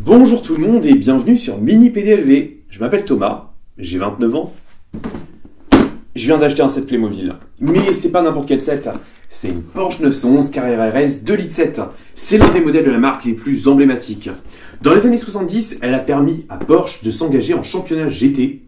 Bonjour tout le monde et bienvenue sur Mini PDLV. Je m'appelle Thomas, j'ai 29 ans. Je viens d'acheter un set Playmobil. Mais c'est pas n'importe quel set, c'est une Porsche 911 Carrera RS 2,7 litres. C'est l'un des modèles de la marque les plus emblématiques. Dans les années 70, elle a permis à Porsche de s'engager en championnat GT.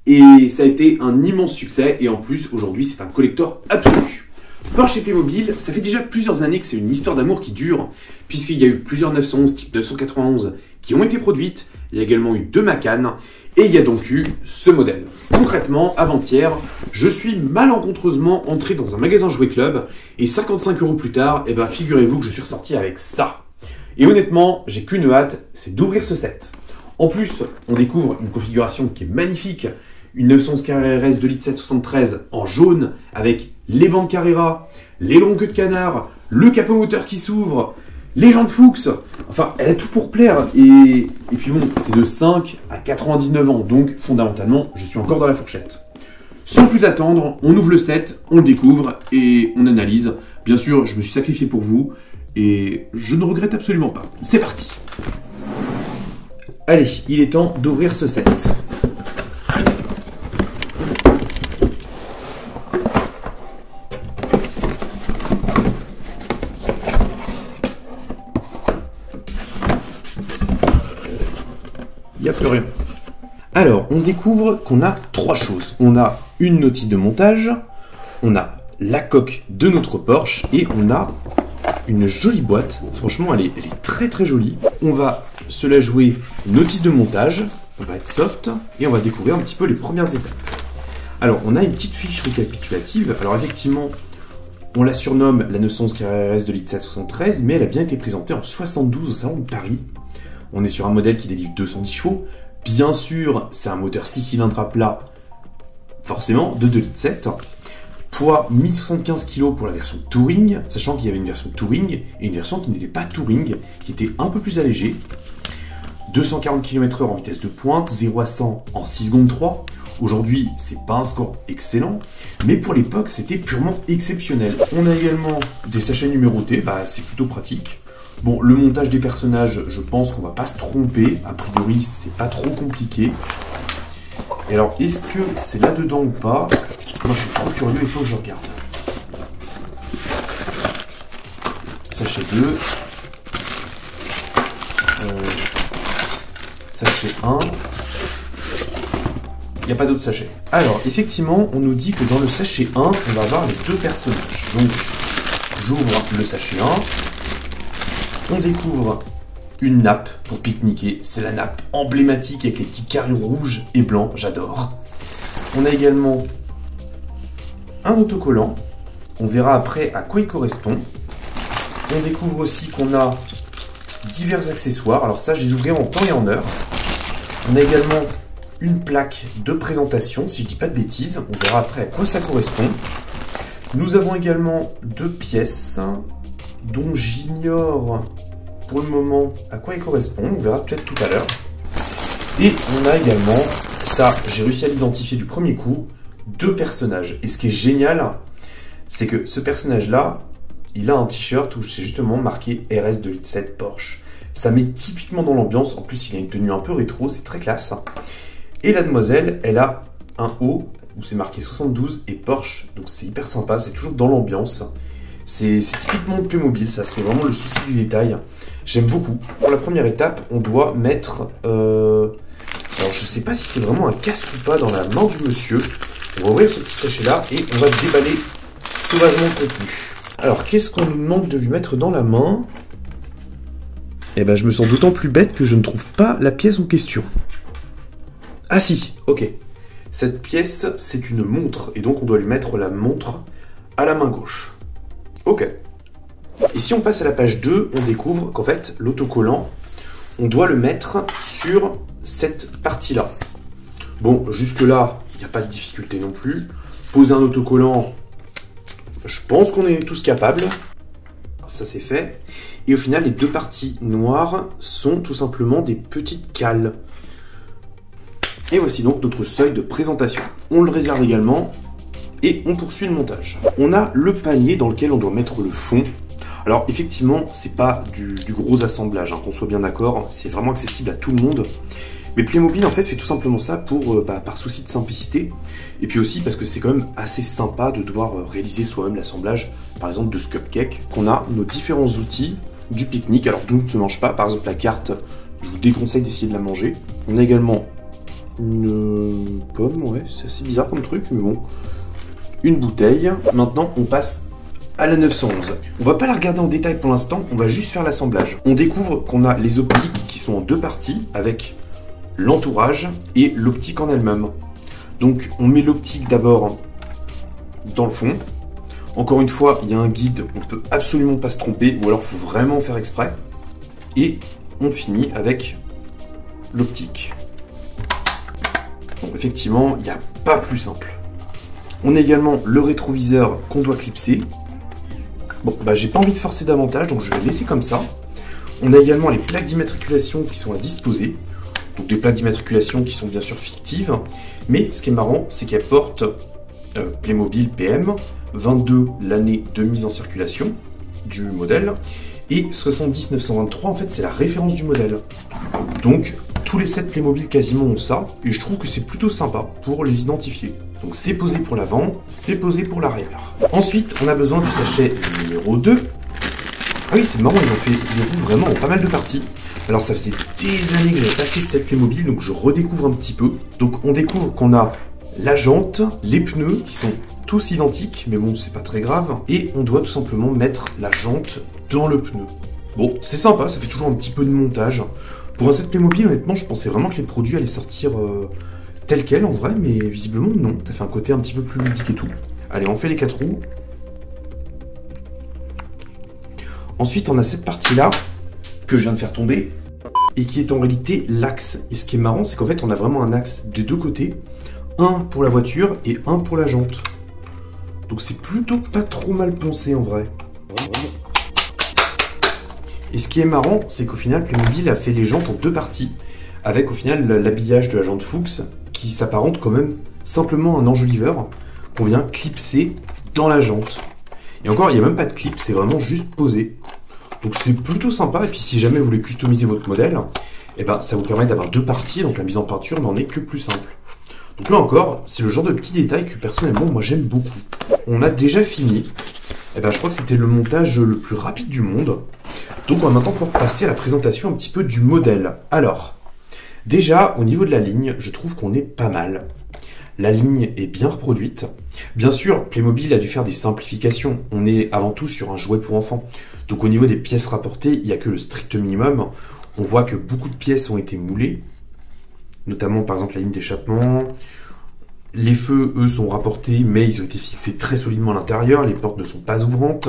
Et ça a été un immense succès et en plus aujourd'hui c'est un collector absolu. Porsche et Playmobil, ça fait déjà plusieurs années que c'est une histoire d'amour qui dure, puisqu'il y a eu plusieurs 911 type 991 qui ont été produites, il y a également eu 2 Macan, et il y a donc eu ce modèle. Concrètement, avant-hier, je suis malencontreusement entré dans un magasin Jouet Club, et 55 € plus tard, figurez-vous que je suis ressorti avec ça. Et honnêtement, j'ai qu'une hâte, c'est d'ouvrir ce set. En plus, on découvre une configuration qui est magnifique, une 911 Carrera RS 2,7 litres 73 en jaune, avec les bancs Carrera, les longues queues de canard, le capot moteur qui s'ouvre, les jantes Fuchs, enfin elle a tout pour plaire, et puis bon, c'est de 5 à 99 ans, donc fondamentalement, je suis encore dans la fourchette. Sans plus attendre, on ouvre le set, on le découvre, et on analyse. Bien sûr, je me suis sacrifié pour vous, et je ne regrette absolument pas. C'est parti! Allez, il est temps d'ouvrir ce set. Il n'y a plus rien. Alors, on découvre qu'on a 3 choses. On a une notice de montage, on a la coque de notre Porsche et on a une jolie boîte. Franchement, elle est très très jolie. On va se la jouer notice de montage, on va être soft et on va découvrir un petit peu les premières étapes. Alors, on a une petite fiche récapitulative. Alors, effectivement, on la surnomme la 911 Carrera RS 2,7 litres 73, mais elle a bien été présentée en 72 au Salon de Paris. On est sur un modèle qui délivre 210 chevaux. Bien sûr, c'est un moteur 6 cylindres à plat, forcément, de 2,7 litres. Poids 1075 kg pour la version Touring, sachant qu'il y avait une version Touring et une version qui n'était pas Touring, qui était un peu plus allégée. 240 km/h en vitesse de pointe, 0 à 100 en 6 secondes 3. Aujourd'hui, c'est pas un score excellent, mais pour l'époque, c'était purement exceptionnel. On a également des sachets numérotés, c'est plutôt pratique. Bon, le montage des personnages, je pense qu'on va pas se tromper. A priori, c'est pas trop compliqué. Et alors, est-ce que c'est là-dedans ou pas? Moi, je suis trop curieux, il faut que je regarde. Sachet 2. Sachet 1. Il n'y a pas d'autre sachet. Alors, effectivement, on nous dit que dans le sachet 1, on va avoir les 2 personnages. Donc, j'ouvre le sachet 1. On découvre une nappe pour pique-niquer. C'est la nappe emblématique avec les petits carrés rouges et blancs. J'adore. On a également un autocollant. On verra après à quoi il correspond. On découvre aussi qu'on a divers accessoires. Alors ça, je les ouvrirai en temps et en heure. On a également une plaque de présentation, si je dis pas de bêtises. On verra après à quoi ça correspond. Nous avons également 2 pièces dont j'ignore pour le moment à quoi ils correspondent, on verra peut-être tout à l'heure. Et on a également, ça j'ai réussi à l'identifier du premier coup, 2 personnages. Et ce qui est génial, c'est que ce personnage-là, il a un t-shirt où c'est justement marqué RS 2,7 litres Porsche. Ça met typiquement dans l'ambiance, en plus il a une tenue un peu rétro, c'est très classe. Et la demoiselle, elle a un haut où c'est marqué 72 et Porsche, donc c'est hyper sympa, c'est toujours dans l'ambiance. C'est typiquement Playmobil, ça, c'est vraiment le souci du détail. J'aime beaucoup. Pour la première étape, on doit mettre... Alors, je sais pas si c'est vraiment un casque ou pas dans la main du monsieur. On va ouvrir ce petit sachet-là et on va déballer sauvagement le contenu. Alors, qu'est-ce qu'on nous demande de lui mettre dans la main? Je me sens d'autant plus bête que je ne trouve pas la pièce en question. Ah si, ok. Cette pièce, c'est une montre, et donc on doit lui mettre la montre à la main gauche. Ok. Et si on passe à la page 2, on découvre qu'en fait, l'autocollant, on doit le mettre sur cette partie-là. Bon, jusque-là, il n'y a pas de difficulté non plus. Poser un autocollant, je pense qu'on est tous capables. Ça, c'est fait. Et au final, les 2 parties noires sont tout simplement des petites cales. Et voici donc notre seuil de présentation. On le réserve également et on poursuit le montage. On a le panier dans lequel on doit mettre le fond. Alors effectivement, c'est pas du gros assemblage, hein, qu'on soit bien d'accord, c'est vraiment accessible à tout le monde. Mais Playmobil en fait fait tout simplement ça pour, par souci de simplicité, et puis aussi parce que c'est quand même assez sympa de devoir réaliser soi-même l'assemblage, par exemple de ce cupcake, qu'on a nos différents outils du pique-nique. Alors tout ne se mange pas, par exemple la carte, je vous déconseille d'essayer de la manger. On a également une pomme, ouais, c'est assez bizarre comme truc, mais bon. Une bouteille. Maintenant, on passe à la 911. On va pas la regarder en détail pour l'instant, on va juste faire l'assemblage. On découvre qu'on a les optiques qui sont en deux parties, avec l'entourage et l'optique en elle-même. Donc, on met l'optique d'abord dans le fond. Encore une fois, il y a un guide, on ne peut absolument pas se tromper, ou alors il faut vraiment faire exprès. Et on finit avec l'optique. Donc effectivement, il n'y a pas plus simple. On a également le rétroviseur qu'on doit clipser. Bon, bah j'ai pas envie de forcer davantage, donc je vais laisser comme ça. On a également les plaques d'immatriculation qui sont à disposer. Donc des plaques d'immatriculation qui sont bien sûr fictives. Mais ce qui est marrant, c'est qu'elles portent Playmobil PM, 22 l'année de mise en circulation du modèle. Et 70 923, en fait, c'est la référence du modèle. Donc, tous les sets Playmobil quasiment ont ça, et je trouve que c'est plutôt sympa pour les identifier. Donc, c'est posé pour l'avant, c'est posé pour l'arrière. Ensuite, on a besoin du sachet numéro 2. Ah oui, c'est marrant, ils ont vraiment pas mal de parties. Alors, ça faisait des années que j'avais pas fait de set Playmobil, donc je redécouvre un petit peu. Donc, on découvre qu'on a la jante, les pneus, qui sont tous identiques, mais bon, c'est pas très grave. Et on doit tout simplement mettre la jante dans le pneu. Bon, c'est sympa, ça fait toujours un petit peu de montage. Pour un set Playmobil, honnêtement, je pensais vraiment que les produits allaient sortir tels quels en vrai, mais visiblement non. Ça fait un côté un petit peu plus ludique et tout. Allez, on fait les 4 roues. Ensuite, on a cette partie-là que je viens de faire tomber et qui est en réalité l'axe. Et ce qui est marrant, c'est qu'en fait, on a vraiment un axe des deux côtés. Un pour la voiture et un pour la jante. Donc c'est plutôt pas trop mal pensé en vrai. Et ce qui est marrant, c'est qu'au final, Playmobil a fait les jantes en deux parties, avec au final l'habillage de la jante Fuchs, qui s'apparente quand même simplement à un enjoliveur qu'on vient clipser dans la jante. Et encore, il n'y a même pas de clip, c'est vraiment juste posé. Donc c'est plutôt sympa, et puis si jamais vous voulez customiser votre modèle, eh ben, ça vous permet d'avoir deux parties, donc la mise en peinture n'en est que plus simple. Donc là encore, c'est le genre de petits détails que personnellement, moi j'aime beaucoup. On a déjà fini. Et ben, je crois que c'était le montage le plus rapide du monde. Donc on va maintenant pouvoir passer à la présentation un petit peu du modèle. Alors, déjà au niveau de la ligne, je trouve qu'on est pas mal. La ligne est bien reproduite. Bien sûr, Playmobil a dû faire des simplifications. On est avant tout sur un jouet pour enfants. Donc au niveau des pièces rapportées, il n'y a que le strict minimum. On voit que beaucoup de pièces ont été moulées. Notamment par exemple la ligne d'échappement. Les feux, eux, sont rapportés, mais ils ont été fixés très solidement à l'intérieur. Les portes ne sont pas ouvrantes.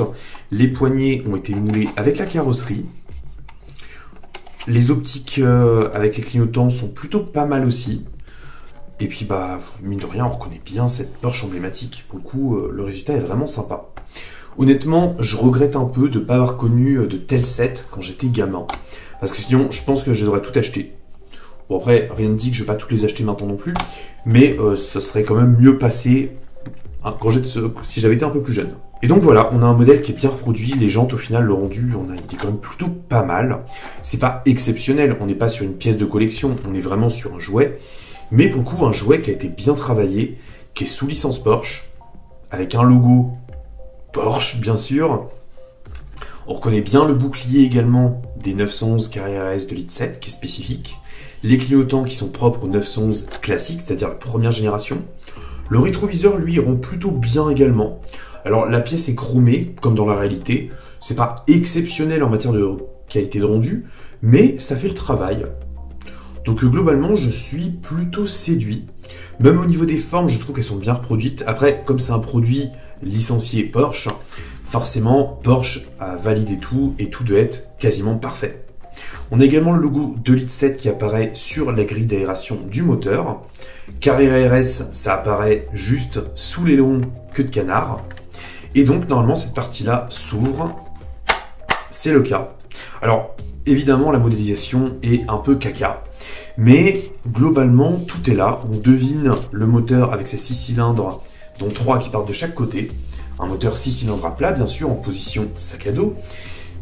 Les poignées ont été moulés avec la carrosserie. Les optiques avec les clignotants sont plutôt pas mal aussi. Et puis, bah, mine de rien, on reconnaît bien cette Porsche emblématique. Pour le coup, le résultat est vraiment sympa. Honnêtement, je regrette un peu de ne pas avoir connu de tels sets quand j'étais gamin. Parce que sinon, je pense que je les aurais tout acheté. Bon, après, rien ne dit que je ne vais pas toutes les acheter maintenant non plus. Mais ce serait quand même mieux passé si j'avais été un peu plus jeune. Et donc voilà, on a un modèle qui est bien reproduit. Les jantes, au final, le rendu, on a été quand même plutôt pas mal. C'est pas exceptionnel. On n'est pas sur une pièce de collection. On est vraiment sur un jouet. Mais pour le coup, un jouet qui a été bien travaillé, qui est sous licence Porsche, avec un logo Porsche, bien sûr. On reconnaît bien le bouclier également des 911 Carrera S de Elite 7, qui est spécifique. Les clignotants qui sont propres aux 911 classiques, c'est-à-dire la première génération. Le rétroviseur, lui, rend plutôt bien également. Alors, la pièce est chromée, comme dans la réalité. C'est pas exceptionnel en matière de qualité de rendu, mais ça fait le travail. Donc globalement, je suis plutôt séduit. Même au niveau des formes, je trouve qu'elles sont bien reproduites. Après, comme c'est un produit licencié Porsche, forcément, Porsche a validé tout et tout doit être quasiment parfait. On a également le logo de Elite 7 qui apparaît sur la grille d'aération du moteur. Carrera RS, ça apparaît juste sous l'aileron queue de canard. Et donc, normalement, cette partie-là s'ouvre. C'est le cas. Alors, évidemment, la modélisation est un peu caca. Mais globalement, tout est là. On devine le moteur avec ses 6 cylindres, dont 3 qui partent de chaque côté. un moteur 6 cylindres à plat, bien sûr, en position sac à dos,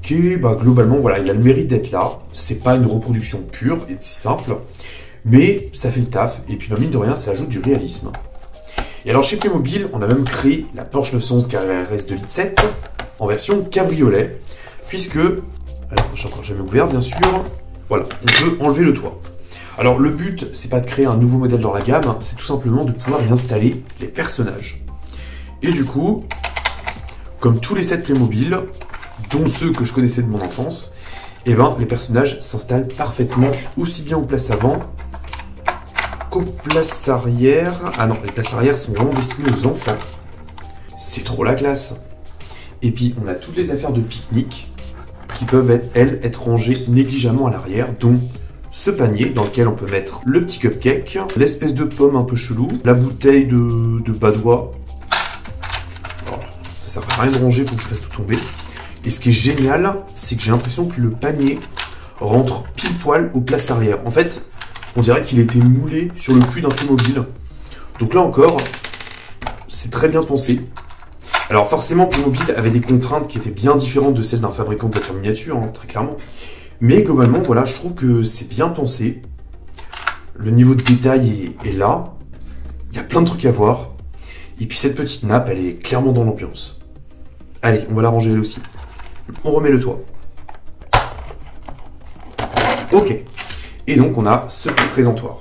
qui est, globalement, voilà, il a le mérite d'être là. C'est pas une reproduction pure et simple, mais ça fait le taf, et puis mine de rien, ça ajoute du réalisme. Et alors chez Playmobil, on a même créé la Porsche 911 Carrera RS 2,7 litres en version cabriolet, puisque, alors j'ai encore jamais ouvert bien sûr, voilà, on peut enlever le toit. Alors le but, c'est pas de créer un nouveau modèle dans la gamme, c'est tout simplement de pouvoir y installer les personnages. Et du coup, comme tous les sets Playmobil, dont ceux que je connaissais de mon enfance, et les personnages s'installent parfaitement aussi bien aux places avant qu'aux places arrière. Ah non, les places arrière sont vraiment destinées aux enfants. C'est trop la classe. Et puis on a toutes les affaires de pique-nique qui peuvent être rangées négligemment à l'arrière, dont ce panier dans lequel on peut mettre le petit cupcake, l'espèce de pomme un peu chelou, la bouteille de badois. Voilà. Ça sert à rien de ranger pour que je fasse tout tomber. Et ce qui est génial, c'est que j'ai l'impression que le panier rentre pile poil aux places arrière. En fait, on dirait qu'il a été moulé sur le cul d'un Playmobil. Donc là encore, c'est très bien pensé. Alors forcément, Playmobil avait des contraintes qui étaient bien différentes de celles d'un fabricant de voitures miniatures, hein, très clairement. Mais globalement, voilà, je trouve que c'est bien pensé. Le niveau de détail est là. Il y a plein de trucs à voir. Et puis cette petite nappe, elle est clairement dans l'ambiance. Allez, on va la ranger elle aussi. On remet le toit. Ok. Et donc on a ce petit présentoir.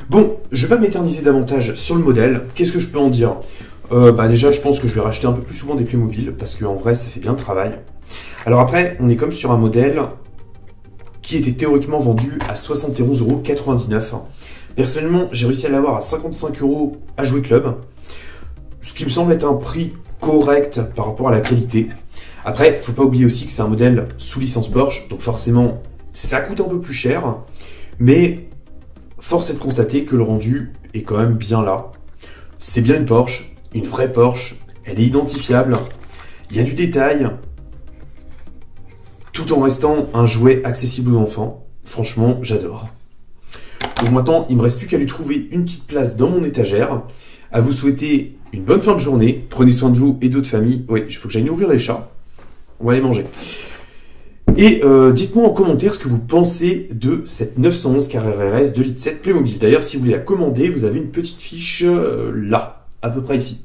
Bon, je vais pas m'éterniser davantage sur le modèle. Qu'est-ce que je peux en dire? Déjà, je pense que je vais racheter un peu plus souvent des Playmobil, parce qu'en vrai, ça fait bien le travail. Alors après, on est comme sur un modèle qui était théoriquement vendu à 71,99 €. Personnellement, j'ai réussi à l'avoir à 55 € à Jouet Club, ce qui me semble être un prix correct par rapport à la qualité. Après, faut pas oublier aussi que c'est un modèle sous licence Porsche, donc forcément, ça coûte un peu plus cher, mais force est de constater que le rendu est quand même bien là. C'est bien une Porsche, une vraie Porsche, elle est identifiable, il y a du détail, tout en restant un jouet accessible aux enfants. Franchement, j'adore. Donc maintenant, il ne me reste plus qu'à lui trouver une petite place dans mon étagère. À vous souhaiter une bonne fin de journée. Prenez soin de vous et d'autres familles. Oui, il faut que j'aille nourrir les chats. On va les manger. Et dites-moi en commentaire ce que vous pensez de cette 911 Carrera RS 2,7 litres Playmobil. D'ailleurs, si vous voulez la commander, vous avez une petite fiche là, à peu près ici.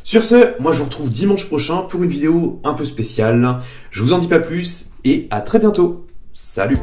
Sur ce, moi je vous retrouve dimanche prochain pour une vidéo un peu spéciale. Je vous en dis pas plus et à très bientôt. Salut!